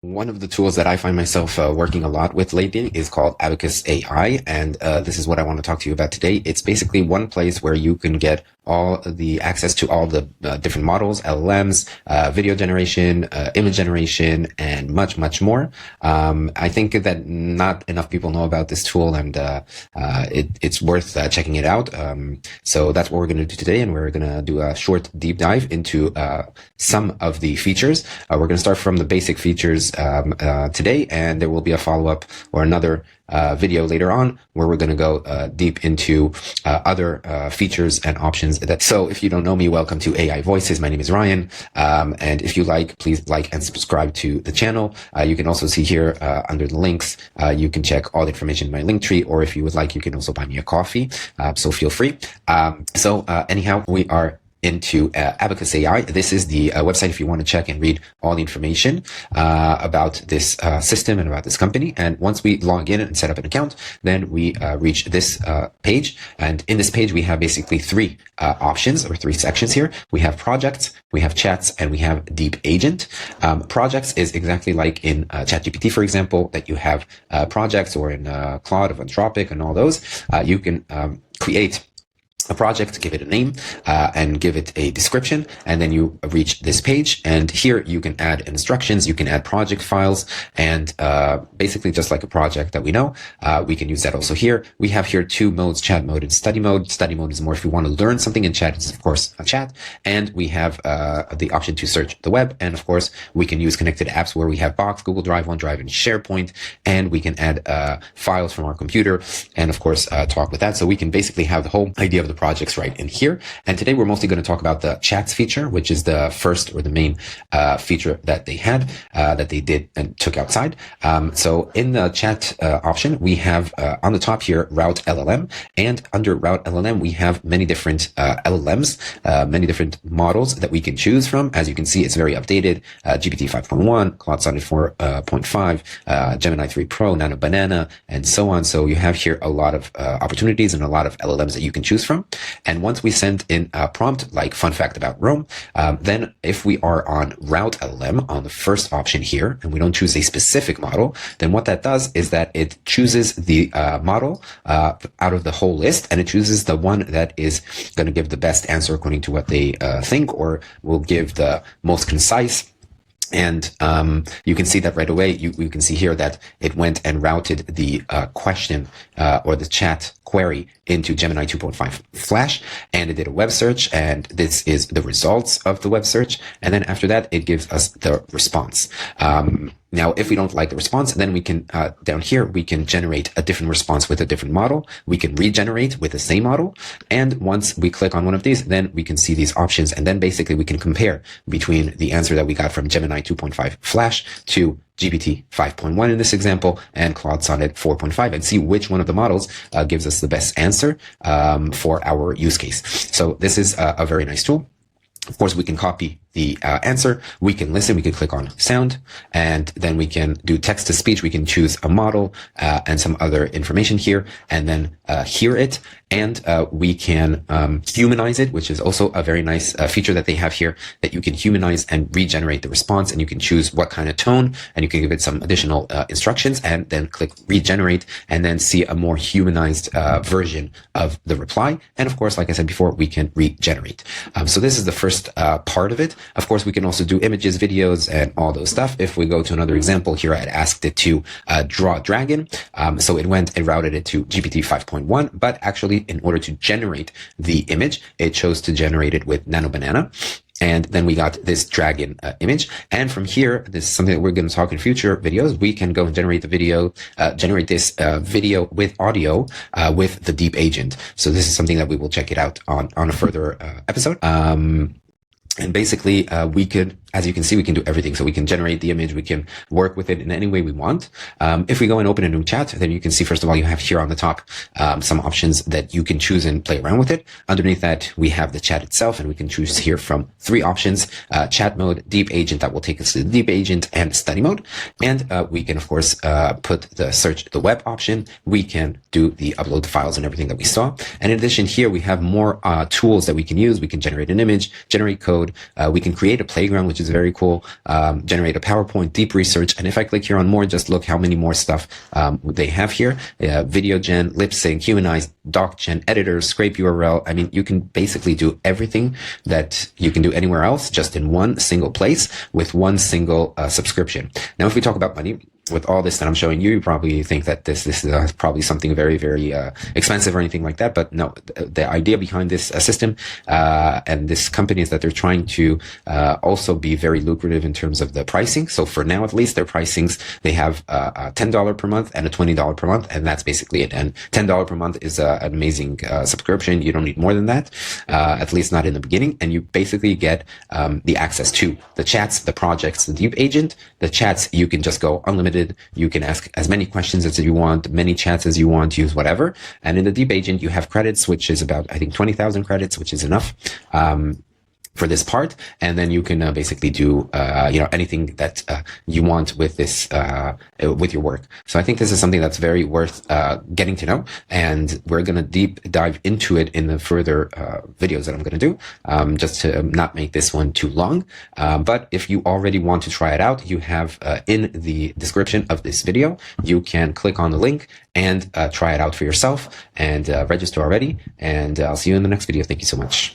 One of the tools that I find myself working a lot with lately is called Abacus AI, and this is what I want to talk to you about today. It's basically one place where you can get all the access to all the different models, LLMs, video generation, image generation, and much, much more. I think that not enough people know about this tool, and it's worth checking it out. So that's what we're going to do today, and we're going to do a short deep dive into some of the features. We're going to start from the basic features today, and there will be a follow-up or another video later on where we're going to go deep into other features and options. So if you don't know me, welcome to AI Voices. My name is Ryan, and if you like, please like and subscribe to the channel. You can also see here under the links, you can check all the information in my link tree, or if you would like, you can also buy me a coffee, so feel free. Anyhow, we are into Abacus AI. This is the website if you want to check and read all the information about this system and about this company. And once we log in and set up an account, then we reach this page. And in this page, we have basically three options or three sections here. We have projects, we have chats, and we have deep agent. Projects is exactly like in ChatGPT, for example, that you have projects, or in Claude of Anthropic and all those. You can create a project, give it a name, and give it a description, and then you reach this page. And here you can add instructions, you can add project files, and basically just like a project that we know, we can use that also here. We have here two modes, chat mode and study mode. Study mode is more if you want to learn something, and chat is of course a chat. And we have the option to search the web, and of course we can use connected apps where we have Box, Google Drive, OneDrive, and SharePoint, and we can add files from our computer, and of course talk with that. So we can basically have the whole idea of the projects right in here. And today we're mostly going to talk about the chats feature, which is the first or the main feature that they had, that they did and took outside. So in the chat option, we have on the top here RouteLLM, and under RouteLLM we have many different LLMs, many different models that we can choose from. As you can see, it's very updated. GPT 5.1, Claude Sonnet 4.5, Gemini 3 Pro, Nano Banana, and so on. So you have here a lot of opportunities and a lot of LLMs that you can choose from. And once we send in a prompt like fun fact about Rome, then if we are on RouteLLM on the first option here, and we don't choose a specific model, then what that does is that it chooses the model out of the whole list, and it chooses the one that is going to give the best answer according to what they think, or will give the most concise. And you can see that right away. You can see here that it went and routed the question or the chat query into Gemini 2.5 Flash, and it did a web search, and this is the results of the web search. And then after that, it gives us the response. Now, if we don't like the response, then we can, down here, we can generate a different response with a different model. We can regenerate with the same model. And once we click on one of these, then we can see these options. And then basically we can compare between the answer that we got from Gemini 2.5 Flash to GPT 5.1 in this example, and Claude Sonnet 4.5, and see which one of the models gives us the best answer for our use case. So this is a very nice tool. Of course, we can copy the answer, we can listen, we can click on sound, and then we can do text to speech. We can choose a model and some other information here, and then hear it, and we can humanize it, which is also a very nice feature that they have here, that you can humanize and regenerate the response, and you can choose what kind of tone, and you can give it some additional instructions, and then click regenerate, and then see a more humanized version of the reply. And of course, like I said before, we can regenerate. So this is the first part of it. Of course, we can also do images, videos, and all those stuff. If we go to another example here, I'd asked it to draw a dragon. So it went and routed it to GPT 5.1, but actually in order to generate the image, it chose to generate it with Nano Banana. And then we got this dragon image. And from here, this is something that we're going to talk in future videos. We can go and generate the video, generate this video with audio with the deep agent. So this is something that we will check it out on a further episode. And basically, we could, as you can see, we can do everything. So we can generate the image, we can work with it in any way we want. If we go and open a new chat, then you can see, first of all, you have here on the top some options that you can choose and play around with it. Underneath that, we have the chat itself, and we can choose here from three options: chat mode, deep agent, that will take us to the deep agent, and study mode. And we can, of course, put the search the web option. We can do the upload files and everything that we saw. And in addition, here we have more tools that we can use. We can generate an image, generate code, code. We can create a playground, which is very cool, generate a PowerPoint, deep research. And if I click here on more, just look how many more stuff they have here. Video gen, lip sync, Humanize, doc gen, editors, scrape URL. I mean, you can basically do everything that you can do anywhere else, just in one single place with one single subscription. Now, if we talk about money, with all this that I'm showing you, you probably think that this is probably something very, very expensive or anything like that. But no, the idea behind this system and this company is that they're trying to also be very lucrative in terms of the pricing. So for now, at least, their pricings, they have a $10 per month and a $20 per month, and that's basically it. And $10 per month is an amazing subscription. You don't need more than that, at least not in the beginning. And you basically get the access to the chats, the projects, the deep agent. The chats, you can just go unlimited. You can ask as many questions as you want, many chats as you want, use whatever. And in the deep agent, you have credits, which is about, I think, 20,000 credits, which is enough for this part. And then you can basically do, anything that you want with this, with your work. So I think this is something that's very worth getting to know. And we're going to deep dive into it in the further videos that I'm going to do, just to not make this one too long. But if you already want to try it out, you have in the description of this video, you can click on the link and try it out for yourself and register already. And I'll see you in the next video. Thank you so much.